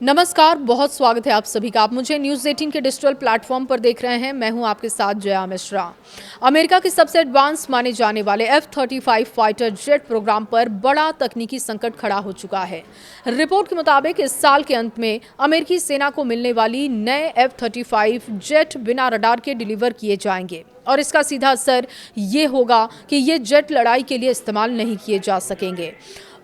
नमस्कार, बहुत स्वागत है आप सभी का। आप मुझे न्यूज़ 18 के डिजिटल प्लेटफॉर्म पर देख रहे हैं। मैं हूं आपके साथ जया मिश्रा। अमेरिका के सबसे एडवांस माने जाने वाले F-35 फाइटर जेट प्रोग्राम पर बड़ा तकनीकी संकट खड़ा हो चुका है। रिपोर्ट के मुताबिक इस साल के अंत में अमेरिकी सेना को मिलने वाली नए F-35 जेट बिना रडार के डिलीवर किए जाएंगे और इसका सीधा असर ये होगा कि ये जेट लड़ाई के लिए इस्तेमाल नहीं किए जा सकेंगे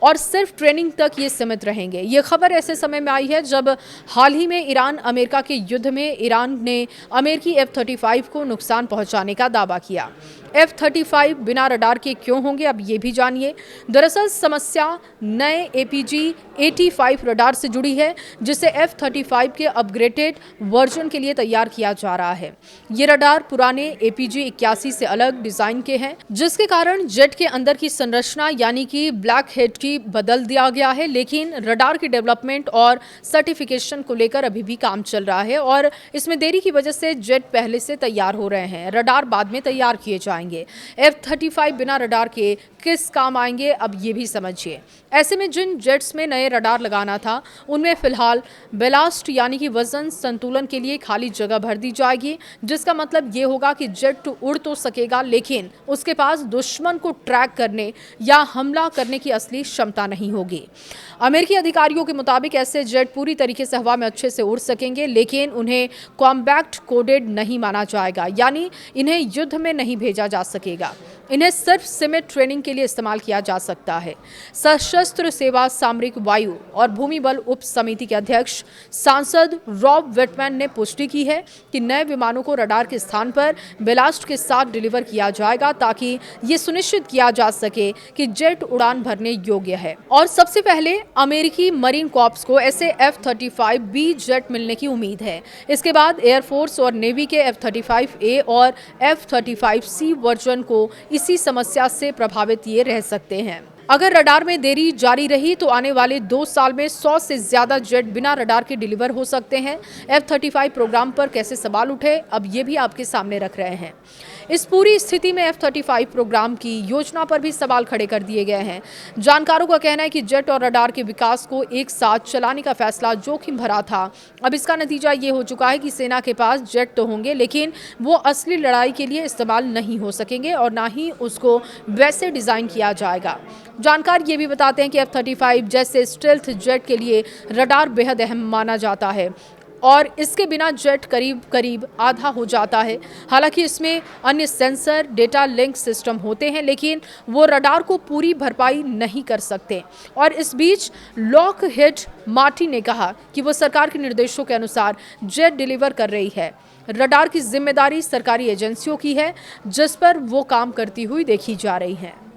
और सिर्फ ट्रेनिंग तक ये सीमित रहेंगे। ये खबर ऐसे समय में आई है जब हाल ही में ईरान अमेरिका के युद्ध में ईरान ने अमेरिकी F-35 को नुकसान पहुंचाने का दावा किया। F-35 बिना रडार के क्यों होंगे, अब ये भी जानिए। दरअसल समस्या नए APG-85 रडार से जुड़ी है, जिसे F-35 के अपग्रेडेड वर्जन के लिए तैयार किया जा रहा है। ये रडार पुराने APG-81 से अलग डिजाइन के हैं, जिसके कारण जेट के अंदर की संरचना यानी कि ब्लैक हेड की बदल दिया गया है। लेकिन रडार की डेवलपमेंट और सर्टिफिकेशन को लेकर अभी भी काम चल रहा है और इसमें देरी की वजह से जेट पहले से तैयार हो रहे हैं, रडार बाद में तैयार किए जाएंगे। F-35 बिना रडार के किस काम आएंगे, अब ये भी समझिए। ऐसे में जिन जेट्स में नए रडार लगाना था उनमें फिलहाल बेलास्ट यानी कि वजन संतुलन के लिए खाली जगह भर दी जाएगी, जिसका मतलब ये होगा कि जेट उड़ तो सकेगा लेकिन उसके पास दुश्मन को ट्रैक करने या हमला करने की असली क्षमता नहीं होगी। अमेरिकी अधिकारियों के मुताबिक ऐसे जेट पूरी तरीके से हवा में अच्छे से उड़ सकेंगे, लेकिन उन्हें कॉम्बैट कोडेड नहीं माना जाएगा, यानी इन्हें युद्ध में नहीं भेजा जा सकेगा। इन्हें सिर्फ सीमित ट्रेनिंग के लिए इस्तेमाल किया जा सकता है। सशस्त्र सेवा सामरिक वायु और भूमि बल उप समिति के अध्यक्ष सांसद रॉब वेटमैन ने पुष्टि की है कि नए विमानों को रडार के स्थान पर बेलास्ट के साथ डिलीवर किया जाएगा, ताकि ये सुनिश्चित किया जा सके कि जेट उड़ान भरने योग्य है। और सबसे पहले अमेरिकी मरीन कॉर्प्स को ऐसे F-35B जेट मिलने की उम्मीद है। इसके बाद एयरफोर्स और नेवी के F-35A और F-35C वर्जन को इसी समस्या से प्रभावित ये रह सकते हैं। अगर रडार में देरी जारी रही तो आने वाले 2 साल में 100 से ज्यादा जेट बिना रडार के डिलीवर हो सकते हैं। F-35 प्रोग्राम पर कैसे सवाल उठे, अब ये भी आपके सामने रख रहे हैं। इस पूरी स्थिति में F-35 प्रोग्राम की योजना पर भी सवाल खड़े कर दिए गए हैं। जानकारों का कहना है कि जेट और रडार के विकास को एक साथ चलाने का फैसला जोखिम भरा था। अब इसका नतीजा ये हो चुका है कि सेना के पास जेट तो होंगे, लेकिन वो असली लड़ाई के लिए इस्तेमाल नहीं हो सकेंगे और ना ही उसको वैसे डिजाइन किया जाएगा। जानकार ये भी बताते हैं कि F-35 जैसे स्टेल्थ जेट के लिए रडार बेहद अहम माना जाता है और इसके बिना जेट करीब करीब आधा हो जाता है। हालांकि इसमें अन्य सेंसर डेटा लिंक सिस्टम होते हैं, लेकिन वो रडार को पूरी भरपाई नहीं कर सकते। और इस बीच लॉकहीड मार्टिन ने कहा कि वो सरकार के निर्देशों के अनुसार जेट डिलीवर कर रही है। रडार की जिम्मेदारी सरकारी एजेंसियों की है, जिस पर वो काम करती हुई देखी जा रही है।